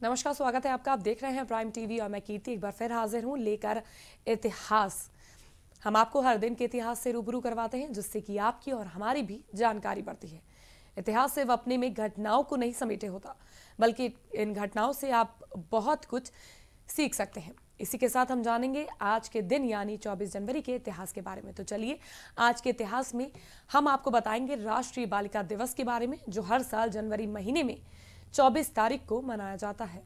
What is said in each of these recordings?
नमस्कार, स्वागत है आपका। आप देख रहे हैं प्राइम टीवी और मैं कीर्ति एक बार फिर हाजिर हूं लेकर इतिहास। हम आपको हर दिन के इतिहास से रूबरू करवाते हैं जिससे कि आपकी और हमारी भी जानकारी बढ़ती है। इतिहास सिर्फ अपने में घटनाओं को नहीं समेटे होता, बल्कि इन घटनाओं से आप बहुत कुछ सीख सकते हैं। इसी के साथ हम जानेंगे आज के दिन यानी 24 जनवरी के इतिहास के बारे में। तो चलिए, आज के इतिहास में हम आपको बताएंगे राष्ट्रीय बालिका दिवस के बारे में, जो हर साल जनवरी महीने में 24 तारीख को मनाया जाता है।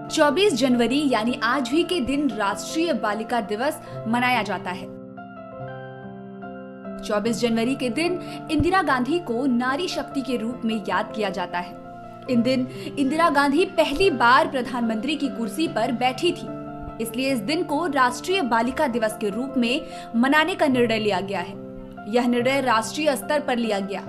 चौबीस जनवरी यानी आज ही के दिन राष्ट्रीय बालिका दिवस मनाया जाता है। 24 जनवरी के दिन इंदिरा गांधी को नारी शक्ति के रूप में याद किया जाता है। इन दिन इंदिरा गांधी पहली बार प्रधानमंत्री की कुर्सी पर बैठी थी, इसलिए इस दिन को राष्ट्रीय बालिका दिवस के रूप में मनाने का निर्णय लिया गया है। यह निर्णय राष्ट्रीय स्तर पर लिया गया।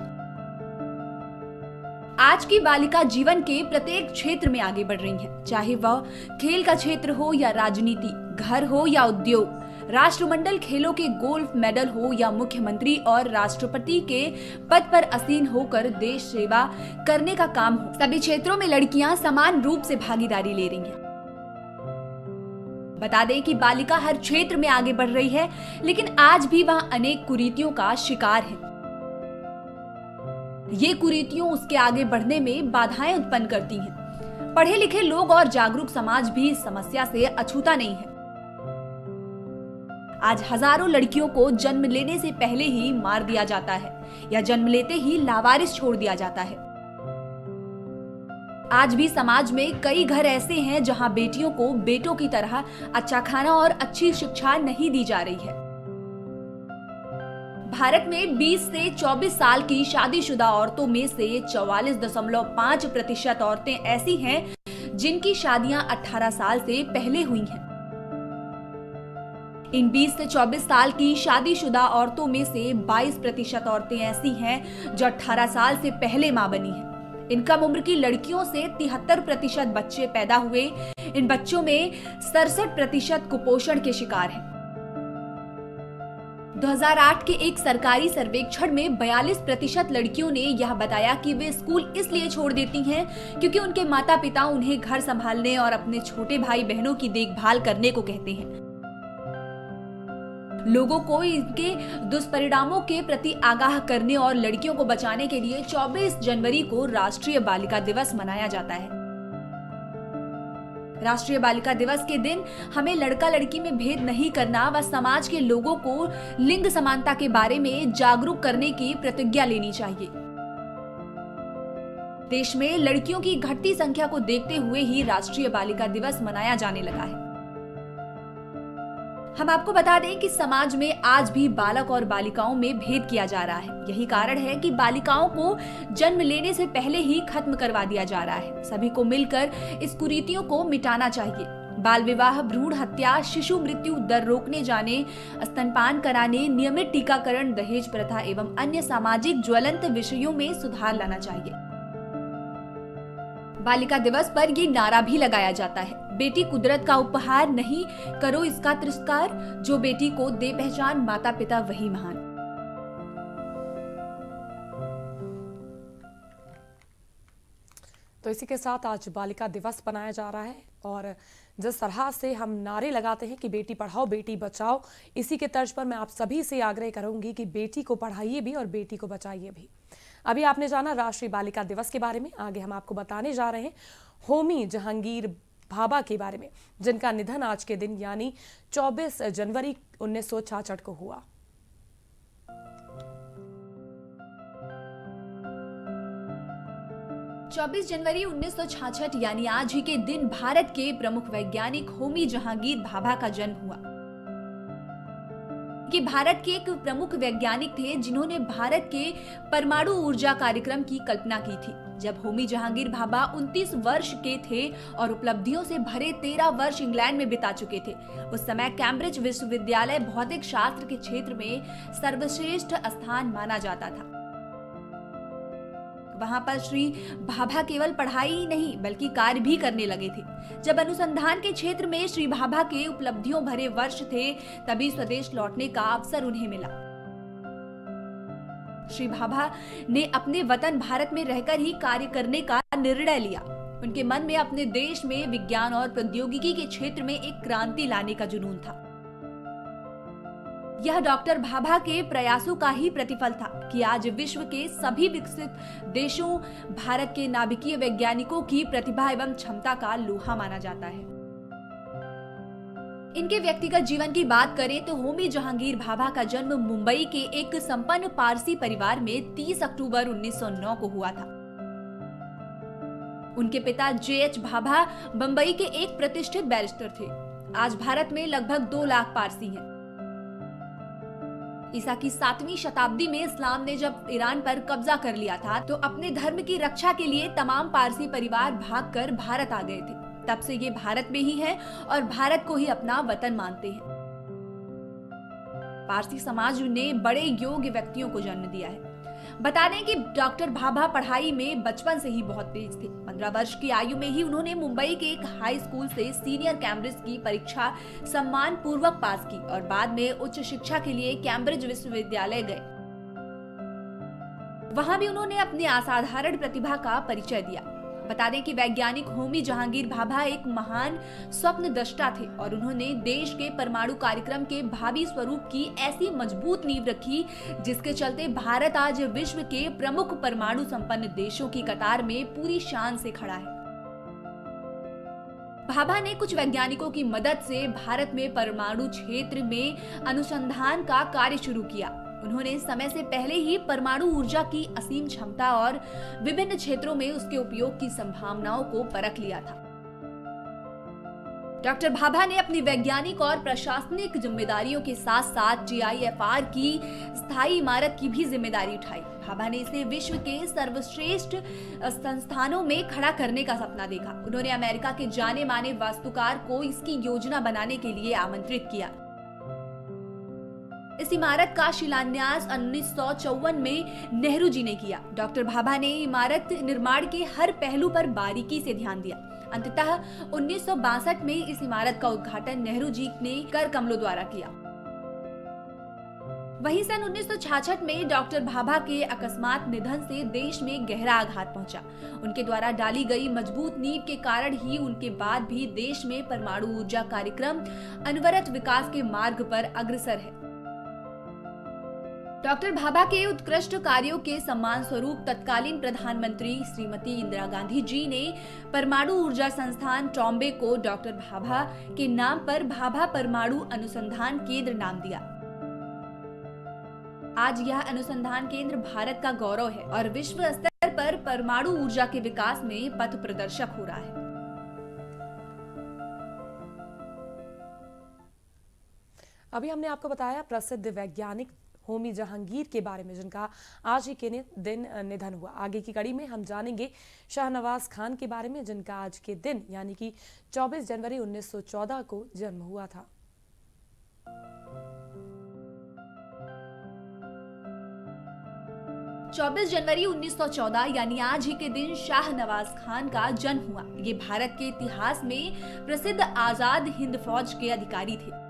आज की बालिका जीवन के प्रत्येक क्षेत्र में आगे बढ़ रही है, चाहे वह खेल का क्षेत्र हो या राजनीति, घर हो या उद्योग, राष्ट्रमंडल खेलों के गोल्ड मेडल हो या मुख्यमंत्री और राष्ट्रपति के पद पर आसीन होकर देश सेवा करने का काम हो। सभी क्षेत्रों में लड़कियां समान रूप से भागीदारी ले रही हैं। बता दें कि बालिका हर क्षेत्र में आगे बढ़ रही है, लेकिन आज भी वह अनेक कुरीतियों का शिकार है। ये कुरीतियों उसके आगे बढ़ने में बाधाएं उत्पन्न करती हैं। पढ़े लिखे लोग और जागरूक समाज भी इस समस्या से अछूता नहीं है। आज हजारों लड़कियों को जन्म लेने से पहले ही मार दिया जाता है या जन्म लेते ही लावारिस छोड़ दिया जाता है। आज भी समाज में कई घर ऐसे हैं जहां बेटियों को बेटों की तरह अच्छा खाना और अच्छी शिक्षा नहीं दी जा रही है। भारत में 20 से 24 साल की शादीशुदा औरतों में से 44.5% औरतें ऐसी हैं जिनकी शादियां 18 साल से पहले हुई हैं। इन 20 से 24 साल की शादीशुदा औरतों में से 22% औरतें ऐसी हैं जो 18 साल से पहले मां बनी हैं। इन कम उम्र की लड़कियों से 73% बच्चे पैदा हुए। इन बच्चों में 67% कुपोषण के शिकार हैं। 2008 के एक सरकारी सर्वेक्षण में 42% लड़कियों ने यह बताया कि वे स्कूल इसलिए छोड़ देती हैं क्योंकि उनके माता पिता उन्हें घर संभालने और अपने छोटे भाई बहनों की देखभाल करने को कहते हैं। लोगों को इनके दुष्परिणामों के प्रति आगाह करने और लड़कियों को बचाने के लिए 24 जनवरी को राष्ट्रीय बालिका दिवस मनाया जाता है। राष्ट्रीय बालिका दिवस के दिन हमें लड़का लड़की में भेद नहीं करना व समाज के लोगों को लिंग समानता के बारे में जागरूक करने की प्रतिज्ञा लेनी चाहिए। देश में लड़कियों की घटती संख्या को देखते हुए ही राष्ट्रीय बालिका दिवस मनाया जाने लगा है। हम आपको बता दें कि समाज में आज भी बालक और बालिकाओं में भेद किया जा रहा है। यही कारण है कि बालिकाओं को जन्म लेने से पहले ही खत्म करवा दिया जा रहा है। सभी को मिलकर इस कुरीतियों को मिटाना चाहिए। बाल विवाह, भ्रूण हत्या, शिशु मृत्यु दर रोकने जाने, स्तनपान कराने, नियमित टीकाकरण, दहेज प्रथा एवं अन्य सामाजिक ज्वलंत विषयों में सुधार लाना चाहिए। बालिका दिवस पर ये नारा भी लगाया जाता है, बेटी कुदरत का उपहार, नहीं करो इसका तिरस्कार, जो बेटी को दे पहचान, माता पिता वही महान। तो इसी के साथ आज बालिका दिवस मनाया जा रहा है और जिस तरह से हम नारे लगाते हैं कि बेटी पढ़ाओ बेटी बचाओ, इसी के तर्ज पर मैं आप सभी से आग्रह करूंगी कि बेटी को पढ़ाइए भी और बेटी को बचाइए भी। अभी आपने जाना राष्ट्रीय बालिका दिवस के बारे में, आगे हम आपको बताने जा रहे हैं होमी जहांगीर भाभा के बारे में, जिनका निधन आज के दिन यानी 24 जनवरी 1966 को हुआ। चौबीस जनवरी 1966 यानी आज ही के दिन भारत के प्रमुख वैज्ञानिक होमी जहांगीर भाभा का जन्म हुआ। कि भारत के एक प्रमुख वैज्ञानिक थे जिन्होंने भारत के परमाणु ऊर्जा कार्यक्रम की कल्पना की थी। जब होमी जहांगीर भाभा 29 वर्ष के थे और उपलब्धियों से भरे 13 वर्ष इंग्लैंड में बिता चुके थे, उस समय कैम्ब्रिज विश्वविद्यालय भौतिक शास्त्र के क्षेत्र में सर्वश्रेष्ठ स्थान माना जाता था। वहां पर श्री भाभा केवल पढ़ाई ही नहीं बल्कि कार्य भी करने लगे थे। जब अनुसंधान के क्षेत्र में श्री भाभा के उपलब्धियों भरे वर्ष थे, तभी स्वदेश लौटने का अवसर उन्हें मिला। श्री भाभा ने अपने वतन भारत में रहकर ही कार्य करने का निर्णय लिया। उनके मन में अपने देश में विज्ञान और प्रौद्योगिकी के क्षेत्र में एक क्रांति लाने का जुनून था। यह डॉक्टर भाभा के प्रयासों का ही प्रतिफल था कि आज विश्व के सभी विकसित देशों भारत के नाभिकीय वैज्ञानिकों की प्रतिभा एवं क्षमता का लोहा माना जाता है। इनके व्यक्तिगत जीवन की बात करें तो होमी जहांगीर भाभा का जन्म मुंबई के एक संपन्न पारसी परिवार में 30 अक्टूबर 1909 को हुआ था। उनके पिता J.H. भाभा बंबई के एक प्रतिष्ठित बैरिस्टर थे। आज भारत में लगभग 2 लाख पारसी हैं। ईसा की 7वीं शताब्दी में इस्लाम ने जब ईरान पर कब्जा कर लिया था तो अपने धर्म की रक्षा के लिए तमाम पारसी परिवार भागकर भारत आ गए थे। तब से ये भारत में ही हैं और भारत को ही अपना वतन मानते हैं। पारसी समाज ने बड़े योग्य व्यक्तियों को जन्म दिया है। बता दें कि डॉक्टर भाभा पढ़ाई में बचपन से ही बहुत तेज थे। 15 वर्ष की आयु में ही उन्होंने मुंबई के एक हाई स्कूल से सीनियर कैम्ब्रिज की परीक्षा सम्मान पूर्वक पास की और बाद में उच्च शिक्षा के लिए कैम्ब्रिज विश्वविद्यालय गए। वहां भी उन्होंने अपनी असाधारण प्रतिभा का परिचय दिया। बता दें कि वैज्ञानिक होमी जहांगीर भाभा एक महान स्वप्नद्रष्टा थे और उन्होंने देश के परमाणु कार्यक्रम के भावी स्वरूप की ऐसी मजबूत नींव रखी जिसके चलते भारत आज विश्व के प्रमुख परमाणु संपन्न देशों की कतार में पूरी शान से खड़ा है। भाभा ने कुछ वैज्ञानिकों की मदद से भारत में परमाणु क्षेत्र में अनुसंधान का कार्य शुरू किया। उन्होंने समय से पहले ही परमाणु ऊर्जा की असीम क्षमता और विभिन्न क्षेत्रों में उसके उपयोग की संभावनाओं को परख लिया था। डॉक्टर भाभा ने अपनी वैज्ञानिक और प्रशासनिक जिम्मेदारियों के साथ साथ GIFR की स्थायी इमारत की भी जिम्मेदारी उठाई। भाभा ने इसे विश्व के सर्वश्रेष्ठ संस्थानों में खड़ा करने का सपना देखा। उन्होंने अमेरिका के जाने माने वास्तुकार को इसकी योजना बनाने के लिए आमंत्रित किया। इस इमारत का शिलान्यास 1954 में नेहरू जी ने किया। डॉक्टर भाभा ने इमारत निर्माण के हर पहलू पर बारीकी से ध्यान दिया। अंततः 1962 में इस इमारत का उद्घाटन नेहरू जी ने कर कमलों द्वारा किया। वहीं सन 1966 में डॉक्टर भाभा के अकस्मात निधन से देश में गहरा आघात पहुंचा। उनके द्वारा डाली गई मजबूत नींव के कारण ही उनके बाद भी देश में परमाणु ऊर्जा कार्यक्रम अनवरत विकास के मार्ग पर अग्रसर है। डॉक्टर भाभा के उत्कृष्ट कार्यों के सम्मान स्वरूप तत्कालीन प्रधानमंत्री श्रीमती इंदिरा गांधी जी ने परमाणु ऊर्जा संस्थान ट्रॉम्बे को डॉक्टर भाभा के नाम पर भाभा परमाणु अनुसंधान केंद्र नाम दिया। आज यह अनुसंधान केंद्र भारत का गौरव है और विश्व स्तर पर परमाणु ऊर्जा के विकास में पथ प्रदर्शक हो रहा है। अभी हमने आपको बताया प्रसिद्ध वैज्ञानिक होमी जहांगीर के बारे में जिनका आज ही के दिन निधन हुआ। आगे की कड़ी में हम जानेंगे शाहनवाज खान के बारे में जिनका आज के दिन यानी कि 24 जनवरी 1914 को जन्म हुआ था। चौबीस जनवरी 1914 यानी आज ही के दिन शाहनवाज खान का जन्म हुआ। ये भारत के इतिहास में प्रसिद्ध आजाद हिंद फौज के अधिकारी थे।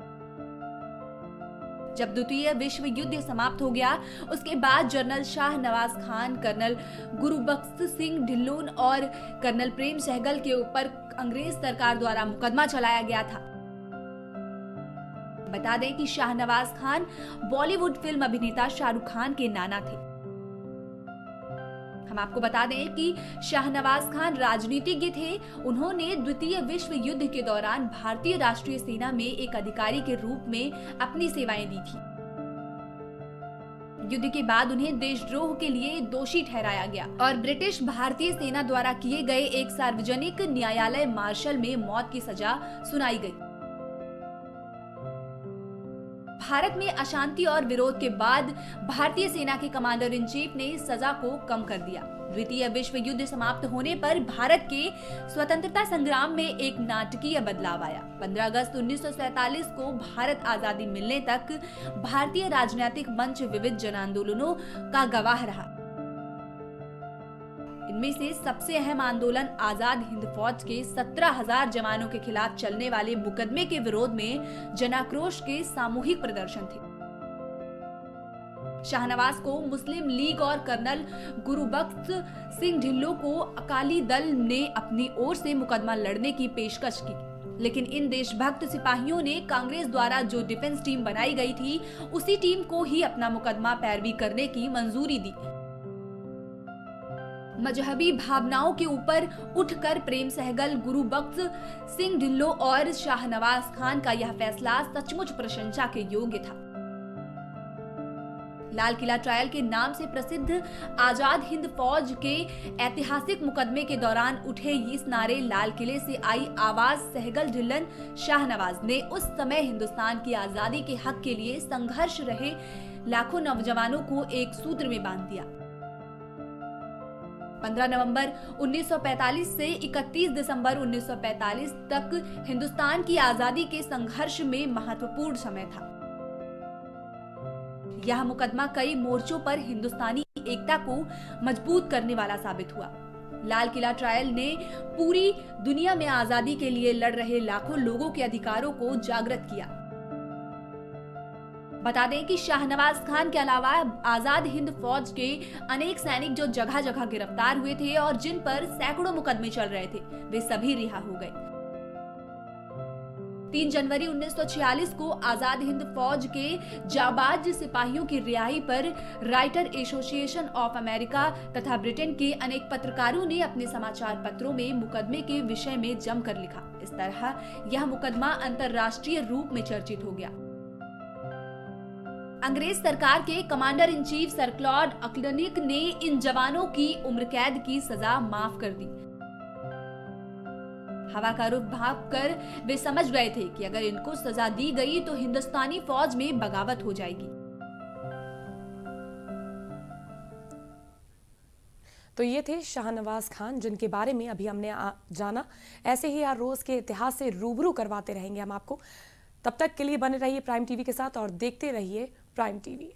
जब द्वितीय विश्व युद्ध समाप्त हो गया उसके बाद जनरल शाहनवाज खान, कर्नल गुरुबख्श सिंह ढिल्लों और कर्नल प्रेम सहगल के ऊपर अंग्रेज सरकार द्वारा मुकदमा चलाया गया था। बता दें कि शाहनवाज खान बॉलीवुड फिल्म अभिनेता शाहरुख खान के नाना थे। हम आपको बता दें कि शाहनवाज खान राजनीतिज्ञ थे। उन्होंने द्वितीय विश्व युद्ध के दौरान भारतीय राष्ट्रीय सेना में एक अधिकारी के रूप में अपनी सेवाएं दी थी। युद्ध के बाद उन्हें देशद्रोह के लिए दोषी ठहराया गया और ब्रिटिश भारतीय सेना द्वारा किए गए एक सार्वजनिक न्यायालय मार्शल में मौत की सजा सुनाई गई। भारत में अशांति और विरोध के बाद भारतीय सेना के कमांडर इन चीफ ने सजा को कम कर दिया। द्वितीय विश्व युद्ध समाप्त होने पर भारत के स्वतंत्रता संग्राम में एक नाटकीय बदलाव आया। 15 अगस्त 1947 को भारत आजादी मिलने तक भारतीय राजनीतिक मंच विविध जन आंदोलनों का गवाह रहा। इनमें से सबसे अहम आंदोलन आजाद हिंद फौज के 17,000 जवानों के खिलाफ चलने वाले मुकदमे के विरोध में जनाक्रोश के सामूहिक प्रदर्शन थे। शाहनवाज को मुस्लिम लीग और कर्नल गुरुबख्श सिंह ढिल्लों को अकाली दल ने अपनी ओर से मुकदमा लड़ने की पेशकश की, लेकिन इन देशभक्त सिपाहियों ने कांग्रेस द्वारा जो डिफेंस टीम बनाई गई थी उसी टीम को ही अपना मुकदमा पैरवी करने की मंजूरी दी। मजहबी भावनाओं के ऊपर उठकर प्रेम सहगल, गुरुबख्श सिंह ढिल्लों और शाहनवाज खान का यह फैसला सचमुच प्रशंसा के योग्य था। लाल किला ट्रायल के नाम से प्रसिद्ध आजाद हिंद फौज के ऐतिहासिक मुकदमे के दौरान उठे इस नारे लाल किले से आई आवाज सहगल ढिल्लन शाहनवाज ने उस समय हिंदुस्तान की आजादी के हक के लिए संघर्ष रहे लाखों नौजवानों को एक सूत्र में बांध दिया। 15 नवंबर 1945 से 31 दिसंबर 1945 तक हिंदुस्तान की आजादी के संघर्ष में महत्वपूर्ण समय था। यह मुकदमा कई मोर्चों पर हिंदुस्तानी एकता को मजबूत करने वाला साबित हुआ। लाल किला ट्रायल ने पूरी दुनिया में आजादी के लिए लड़ रहे लाखों लोगों के अधिकारों को जागृत किया। बता दें कि शाहनवाज खान के अलावा आजाद हिंद फौज के अनेक सैनिक जो जगह जगह गिरफ्तार हुए थे और जिन पर सैकड़ों मुकदमे चल रहे थे, वे सभी रिहा हो गए। 3 जनवरी 1946 को आजाद हिंद फौज के जाबाज सिपाहियों की रिहाई पर राइटर एसोसिएशन ऑफ अमेरिका तथा ब्रिटेन के अनेक पत्रकारों ने अपने समाचार पत्रों में मुकदमे के विषय में जमकर लिखा। इस तरह यह मुकदमा अंतर्राष्ट्रीय रूप में चर्चित हो गया। अंग्रेज सरकार के commander in chief sir Claude अकलनिक ने इन जवानों की उम्र कैद की सजा माफ कर दी। हवा का रुख भाप कर वे समझ गए थे कि अगर इनको सजा दी गई तो हिंदुस्तानी फौज में बगावत हो जाएगी। तो ये थे शाहनवाज खान, जिनके बारे में अभी हमने जाना। ऐसे ही हर रोज के इतिहास से रूबरू करवाते रहेंगे हम आपको। तब तक के लिए बने रहिए प्राइम टीवी के साथ और देखते रहिए प्राइम टीवी।